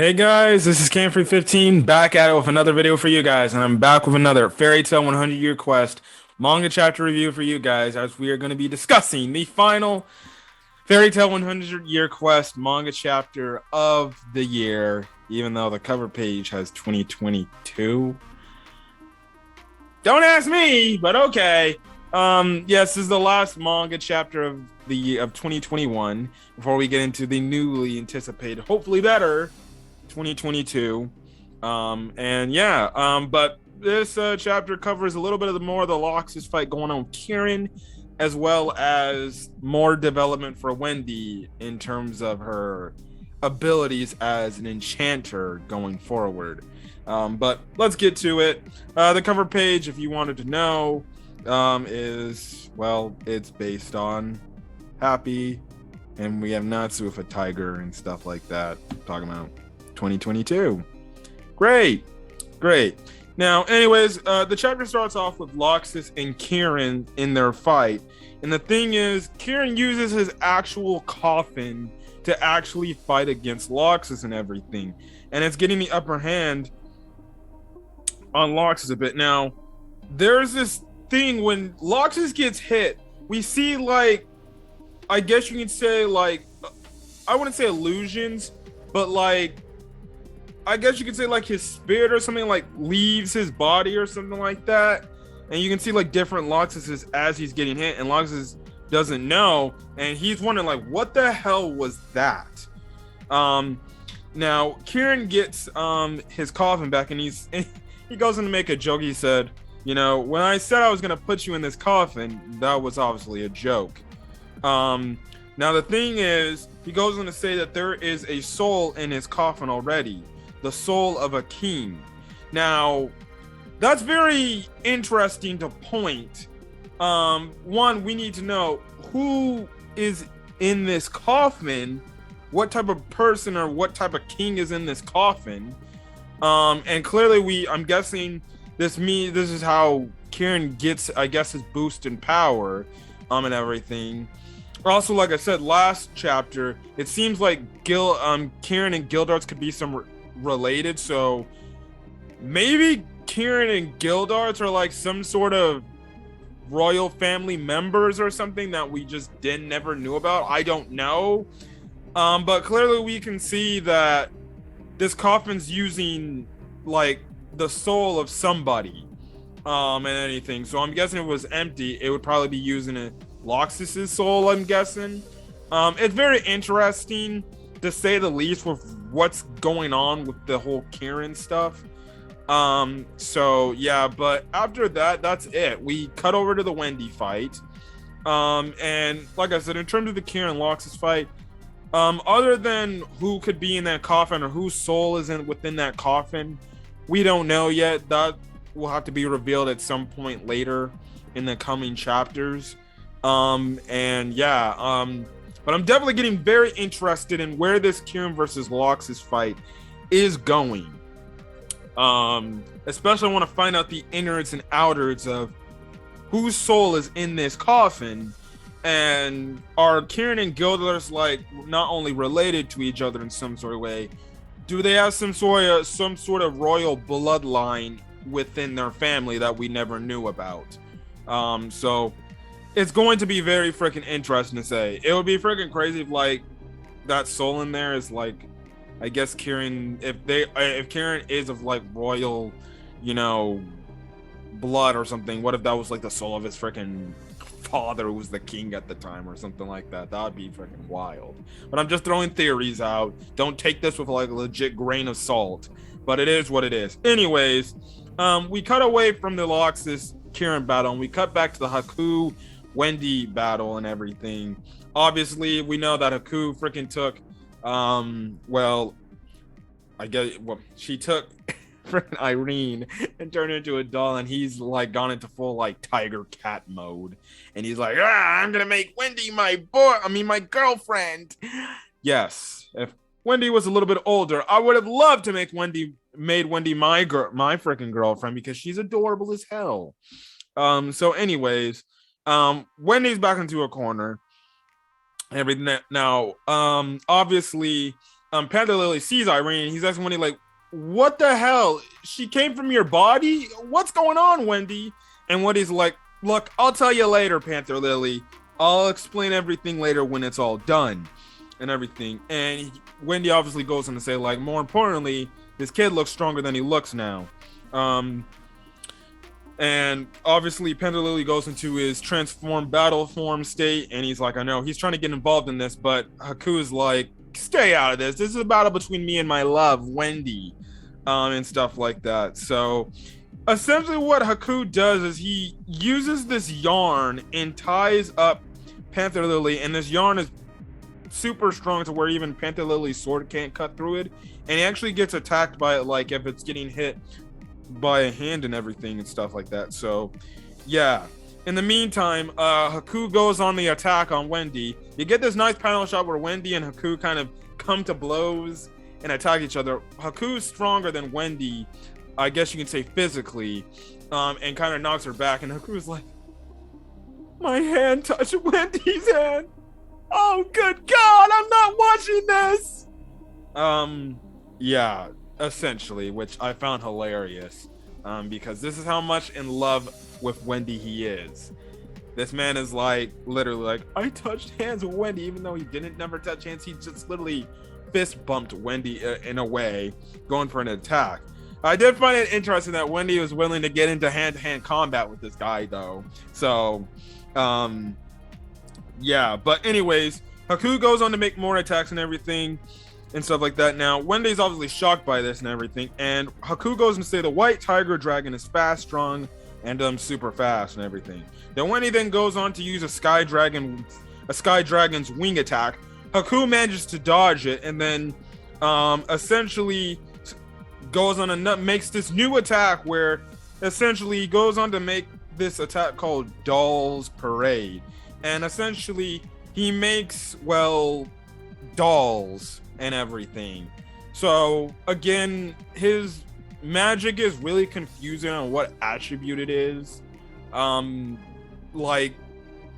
Hey guys, this is Camfrey15 back at it with another video for you guys, and I'm back with another Fairy Tail 100 Year Quest manga chapter review for you guys, as we are going to be discussing the final Fairy Tail 100 Year Quest manga chapter of the year, even though the cover page has 2022. Don't ask me, but okay. Yes, this is the last manga chapter of 2021 before we get into the newly anticipated, hopefully better 2022. But this chapter covers a little bit of the more of the Laxus fight going on with Kirin, as well as more development for Wendy in terms of her abilities as an enchanter going forward. But let's get to it. The cover page, if you wanted to know, it's based on Happy, and we have Natsu with a tiger and stuff like that. Talking about 2022. Great. Now, anyways, the chapter starts off with Laxus and Kirin in their fight. And the thing is, Kirin uses his actual coffin to actually fight against Laxus and everything. And it's getting the upper hand on Laxus a bit. Now, there's this thing when Laxus gets hit, we see, like, I guess you can say, like, I wouldn't say illusions, but like, I guess you could say like his spirit or something like leaves his body or something like that. And you can see like different Laxuses as he's getting hit, and Laxus doesn't know, and he's wondering like, what the hell was that? Now Kirin gets his coffin back, and he goes in to make a joke. He said, you know, when I said I was gonna put you in this coffin, that was obviously a joke. Now the thing is, he goes on to say that there is a soul in his coffin already, the soul of a king. Now, that's very interesting to point. One, we need to know who is in this coffin, what type of person or what type of king is in this coffin. And clearly I'm guessing this is how Kirin gets, I guess, his boost in power, and everything. Also, like I said last chapter, it seems like Kirin and Gildarts could be some related, so maybe Kirin and Gildarts are like some sort of royal family members or something that we just never knew about. I don't know. But clearly we can see that this coffin's using like the soul of somebody, and anything. So I'm guessing if it was empty, it would probably be using it Laxus's soul, I'm guessing. It's very interesting, to say the least, with what's going on with the whole Kirin stuff. So yeah, but after that, that's it. We cut over to the Wendy fight. And like I said, in terms of the Kirin Laxus fight, other than who could be in that coffin or whose soul is within that coffin, we don't know yet. That will have to be revealed at some point later in the coming chapters. But I'm definitely getting very interested in where this Kirin versus Laxus fight is going. Especially I want to find out the innards and outers of whose soul is in this coffin, and are Kirin and Gildarts like not only related to each other in some sort of way, do they have some sort of royal bloodline within their family that we never knew about? So it's going to be very freaking interesting to say. It would be freaking crazy if like that soul in there is like, I guess Kirin, if Kirin is of like royal, you know, blood or something, what if that was like the soul of his freaking father who was the king at the time or something like that? That would be freaking wild. But I'm just throwing theories out. Don't take this with like a legit grain of salt, but it is what it is. Anyways, we cut away from the Laxus Kirin battle, and we cut back to the Haku Wendy battle and everything. Obviously, we know that Haku freaking took, she took freaking Irene and turned her into a doll, and he's like gone into full like tiger cat mode, and he's like, I'm gonna make Wendy my girlfriend. Yes, if Wendy was a little bit older, I would have loved to make Wendy my freaking girlfriend, because she's adorable as hell. So anyways, Wendy's back into a corner. Everything now, obviously, Panther Lily sees Irene, and he's asking Wendy like, "What the hell? She came from your body? What's going on, Wendy?" And Wendy's like, "Look, I'll tell you later, Panther Lily. I'll explain everything later when it's all done and everything." And Wendy obviously goes on to say like, more importantly, this kid looks stronger than he looks now. And obviously Panther Lily goes into his transformed battle form state, and he's like, I know he's trying to get involved in this, but Haku is like, stay out of this. This is a battle between me and my love, Wendy, and stuff like that. So essentially what Haku does is he uses this yarn and ties up Panther Lily, and this yarn is super strong to where even Panther Lily's sword can't cut through it, and he actually gets attacked by it like if it's getting hit by a hand and everything and stuff like that. So yeah, in the meantime, Haku goes on the attack on Wendy. You get this nice panel shot where Wendy and Haku kind of come to blows and attack each other. Haku's stronger than Wendy, I guess you can say physically, and kind of knocks her back, and Haku's like, my hand touched Wendy's hand. Oh, good God, I'm not watching this. Yeah, essentially, which I found hilarious, because this is how much in love with Wendy he is. This man is like, literally like, I touched hands with Wendy, even though he didn't never touch hands. He just literally fist bumped Wendy in a way, going for an attack. I did find it interesting that Wendy was willing to get into hand-to-hand combat with this guy, though. So, yeah. But anyways, Haku goes on to make more attacks and everything and stuff like that. Now, Wendy's obviously shocked by this and everything, and Haku goes and say the white tiger dragon is fast, strong, and super fast and everything. Then Wendy then goes on to use a sky dragon's wing attack. Haku manages to dodge it, and then essentially goes on and makes this new attack where essentially he goes on to make this attack called Doll's Parade. And essentially he makes, well, dolls and everything. So again, his magic is really confusing on what attribute it is. Like,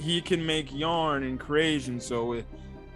he can make yarn and creation, so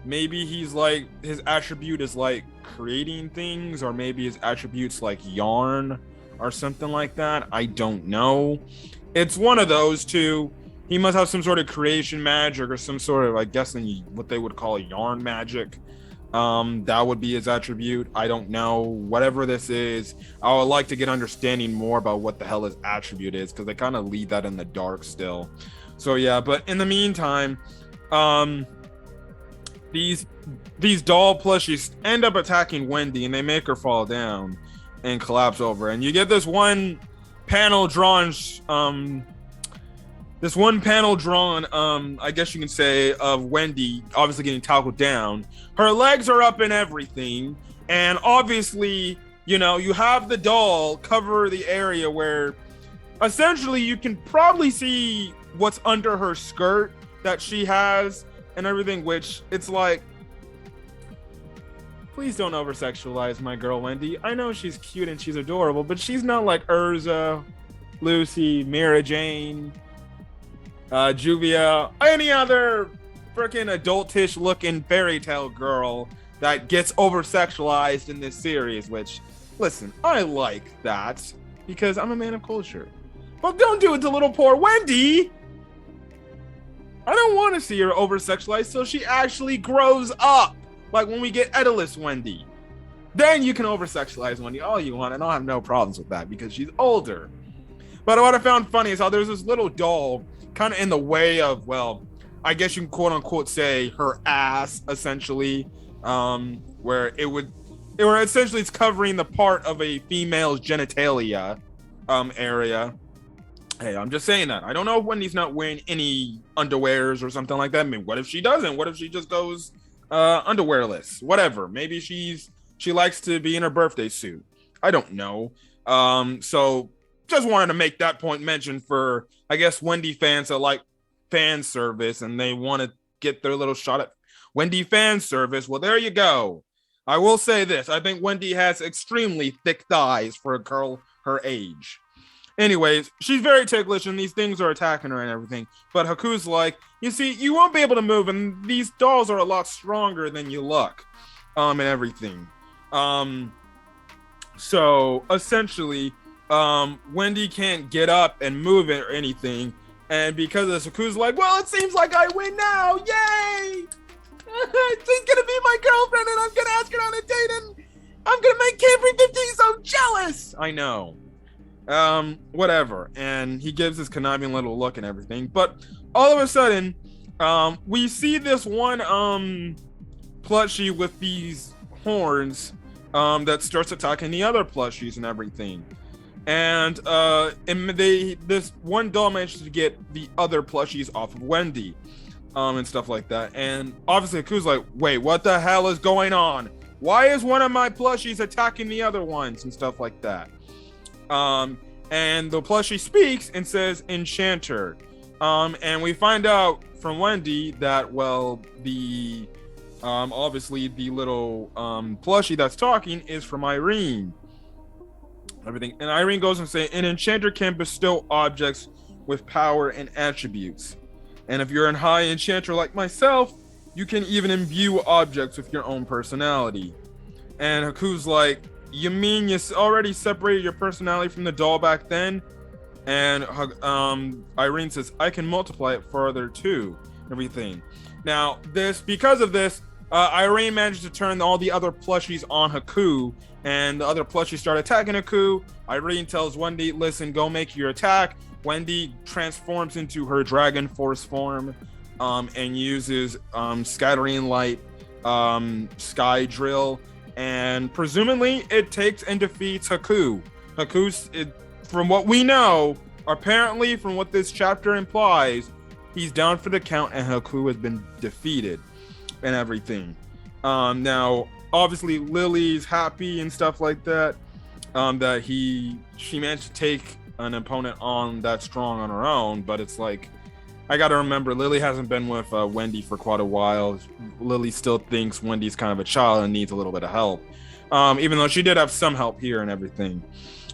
maybe he's like, his attribute is like creating things, or maybe his attribute's like yarn or something like that. I don't know. It's one of those two. He must have some sort of creation magic or some sort of, I guess, what they would call yarn magic. That would be his attribute. I don't know. Whatever this is, I would like to get understanding more about what the hell his attribute is, because they kind of leave that in the dark still. So yeah, but in the meantime, these doll plushies end up attacking Wendy, and they make her fall down and collapse over. And you get this one panel drawn, I guess you can say, of Wendy obviously getting tackled down. Her legs are up and everything, and obviously, you know, you have the doll cover the area where essentially you can probably see what's under her skirt that she has and everything, which it's like, please don't over-sexualize my girl Wendy. I know she's cute and she's adorable, but she's not like Urza, Lucy, Mira Jane, Juvia, any other freaking adultish looking fairy tale girl that gets over-sexualized in this series, which, listen, I like that because I'm a man of culture. But don't do it to little poor Wendy. I don't want to see her over-sexualized till she actually grows up. Like when we get Edalus Wendy. Then you can over-sexualize Wendy all you want, and I'll have no problems with that because she's older. But what I found funny is how there's this little doll kind of in the way of, well, I guess you can quote-unquote say her ass, essentially, where essentially it's covering the part of a female's genitalia area. Hey, I'm just saying that. I don't know if Wendy's not wearing any underwears or something like that. I mean, what if she doesn't? What if she just goes underwearless? Whatever. Maybe she likes to be in her birthday suit. I don't know. So just wanted to make that point mention for, I guess, Wendy fans that like fan service and they want to get their little shot at Wendy fan service. Well, there you go. I will say this. I think Wendy has extremely thick thighs for a girl her age. Anyways, she's very ticklish and these things are attacking her and everything. But Haku's like, you see, you won't be able to move and these dolls are a lot stronger than you look. and everything. So essentially, Wendy can't get up and move it or anything, and because of this, Haku's like, well, it seems like I win now, yay! She's gonna be my girlfriend, and I'm gonna ask her on a date, and I'm gonna make Kirin 50 so jealous. I know. Whatever. And he gives this conniving little look and everything, but all of a sudden, we see this one plushie with these horns that starts attacking the other plushies and everything. And this one doll manages to get the other plushies off of Wendy, and stuff like that. And obviously Haku's like, wait, what the hell is going on? Why is one of my plushies attacking the other ones and stuff like that? And the plushie speaks and says enchanter. And we find out from Wendy that, well, the obviously the little plushie that's talking is from Irene. Everything. And Irene goes and says, an enchanter can bestow objects with power and attributes. And if you're a high enchanter like myself, you can even imbue objects with your own personality. And Haku's like, you mean you already separated your personality from the doll back then? And Irene says, I can multiply it further too. Everything. Now, because of this, Irene managed to turn all the other plushies on Haku, and the other plushies start attacking Haku. Irene tells Wendy, listen, go make your attack. Wendy transforms into her Dragon Force form, and uses Scattering Light, Sky Drill, and presumably it takes and defeats Haku. From what we know, apparently from what this chapter implies, he's down for the count and Haku has been defeated and everything. Now, obviously Lily's happy and stuff like that, that she managed to take an opponent on that strong on her own, but it's like, I gotta remember, Lily hasn't been with Wendy for quite a while. Lily still thinks Wendy's kind of a child and needs a little bit of help, even though she did have some help here and everything.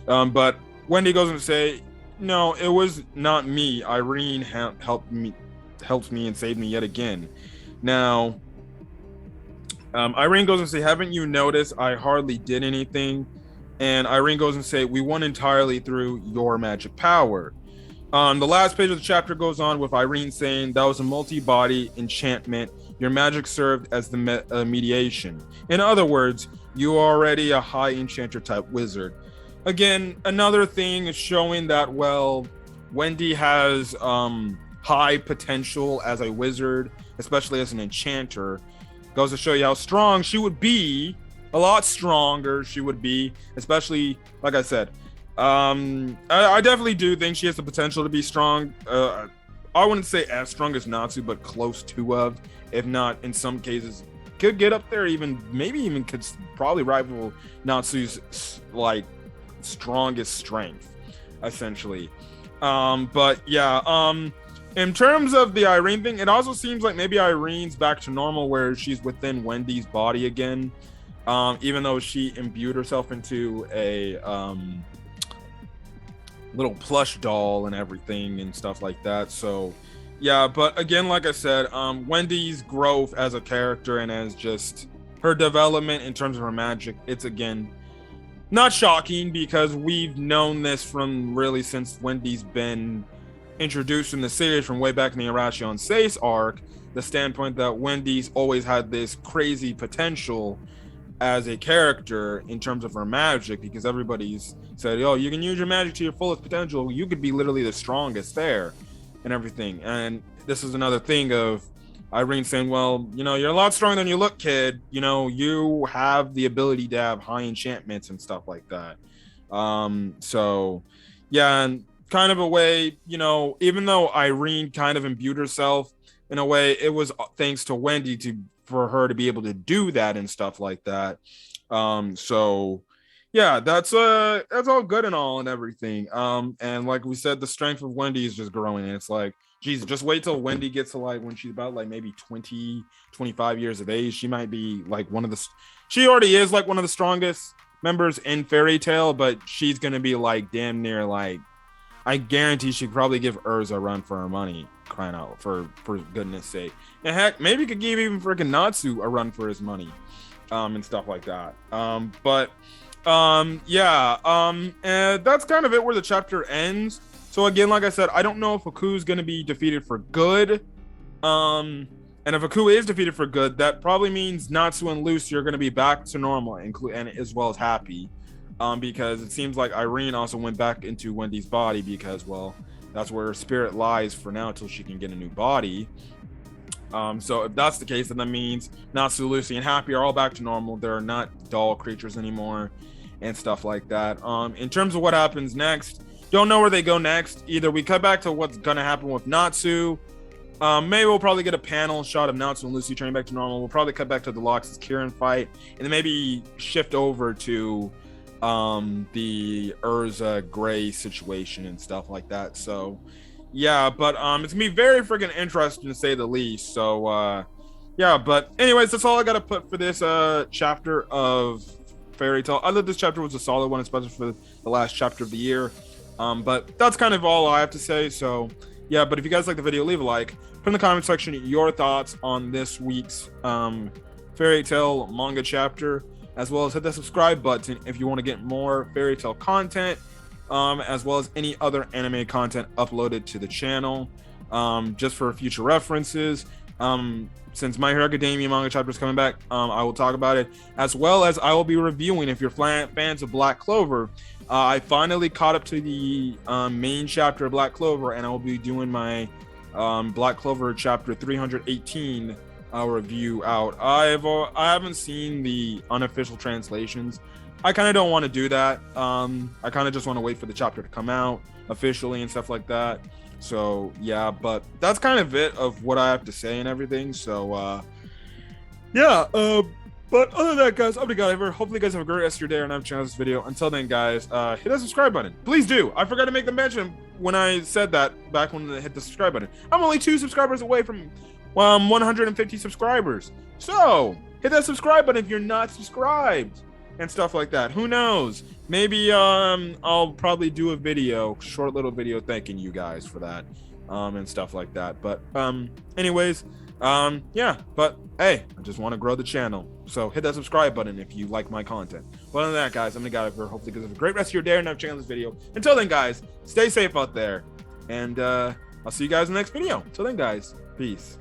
But Wendy goes and say, no, it was not me. Irene helped me and saved me yet again. Now, Irene goes and say, haven't you noticed I hardly did anything? And Irene goes and say, we won entirely through your magic power. The last page of the chapter goes on with Irene saying that was a multi-body enchantment. Your magic served as the mediation. In other words, you are already a high enchanter type wizard. Again, another thing is showing that, well, Wendy has high potential as a wizard, especially as an enchanter. Goes to show you how strong she would be. A lot stronger she would be, especially, like I said, I definitely do think she has the potential to be strong. I wouldn't say as strong as Natsu, but close to of, if not in some cases could get up there, maybe even could probably rival Natsu's like strongest strength, essentially. But yeah, in terms of the Irene thing, it also seems like maybe Irene's back to normal where she's within Wendy's body again. Even though she imbued herself into a little plush doll and everything and stuff like that. So yeah, but again, like I said, Wendy's growth as a character and as just her development in terms of her magic, it's again not shocking because we've known this from really since Wendy's been introduced in the series from way back in the Arashi Seis arc, the standpoint that Wendy's always had this crazy potential as a character in terms of her magic, because everybody's said, oh, you can use your magic to your fullest potential, you could be literally the strongest there and everything. And this is another thing of Irene saying, well, you know, you're a lot stronger than you look, kid. You know, you have the ability to have high enchantments and stuff like that. So yeah, and kind of a way, you know, even though Irene kind of imbued herself in a way, it was thanks to Wendy for her to be able to do that and stuff like that. So yeah, that's all good and all and everything. And like we said, the strength of Wendy is just growing, and it's like, geez, just wait till Wendy gets to like when she's about like maybe 20, 25 years of age. She might be like she already is like one of the strongest members in Fairy Tail, but she's gonna be like damn near like, I guarantee she'd probably give Urza a run for her money, crying out for goodness sake. And heck, maybe could give even freaking Natsu a run for his money. and stuff like that. And that's kind of it where the chapter ends. So again, like I said, I don't know if Haku's gonna be defeated for good. And if Haku is defeated for good, that probably means Natsu and Lucy are gonna be back to normal, and as well as happy. Because it seems like Irene also went back into Wendy's body because, well, that's where her spirit lies for now until she can get a new body. So if that's the case, then that means Natsu, Lucy, and Happy are all back to normal. They're not doll creatures anymore and stuff like that. In terms of what happens next, don't know where they go next. Either we cut back to what's gonna happen with Natsu. Maybe we'll probably get a panel shot of Natsu and Lucy turning back to normal. We'll probably cut back to the Laxus Kirin fight, and then maybe shift over to the Urza Gray situation and stuff like that. So yeah, but it's gonna be very freaking interesting to say the least. So yeah, but anyways, that's all I gotta put for this chapter of Fairy Tail. I thought this chapter was a solid one, especially for the last chapter of the year. But that's kind of all I have to say. So yeah, but if you guys like the video, leave a like, put in the comment section your thoughts on this week's Fairy Tail manga chapter, as well as hit the subscribe button if you want to get more Fairy Tail content, as well as any other anime content uploaded to the channel, just for future references. Since My Hero Academia manga chapter is coming back, I will talk about it, as well as I will be reviewing, if you're fans of Black Clover. I finally caught up to the main chapter of Black Clover, and I will be doing my Black Clover chapter 318 review out. I haven't seen the unofficial translations. I kind of don't want to do that. I kind of just want to wait for the chapter to come out officially and stuff like that. So yeah, but that's kind of it of what I have to say and everything. So yeah, but other than that, guys, I'm gonna hopefully you guys have a great rest of your day, and I've changed this video. Until then, guys, hit that subscribe button, please do. I forgot to make the mention when I said that back when I hit the subscribe button. I'm only 2 subscribers away from 150 subscribers. So hit that subscribe button if you're not subscribed and stuff like that. Who knows? Maybe I'll probably do a video, short little video thanking you guys for that, and stuff like that. But anyways, yeah, but hey, I just want to grow the channel, so hit that subscribe button if you like my content. But other than that, guys, I'm gonna get out of here. Hopefully you guys have a great rest of your day, and I've changed this video. Until then, guys, stay safe out there, and I'll see you guys in the next video. Until then, guys, peace.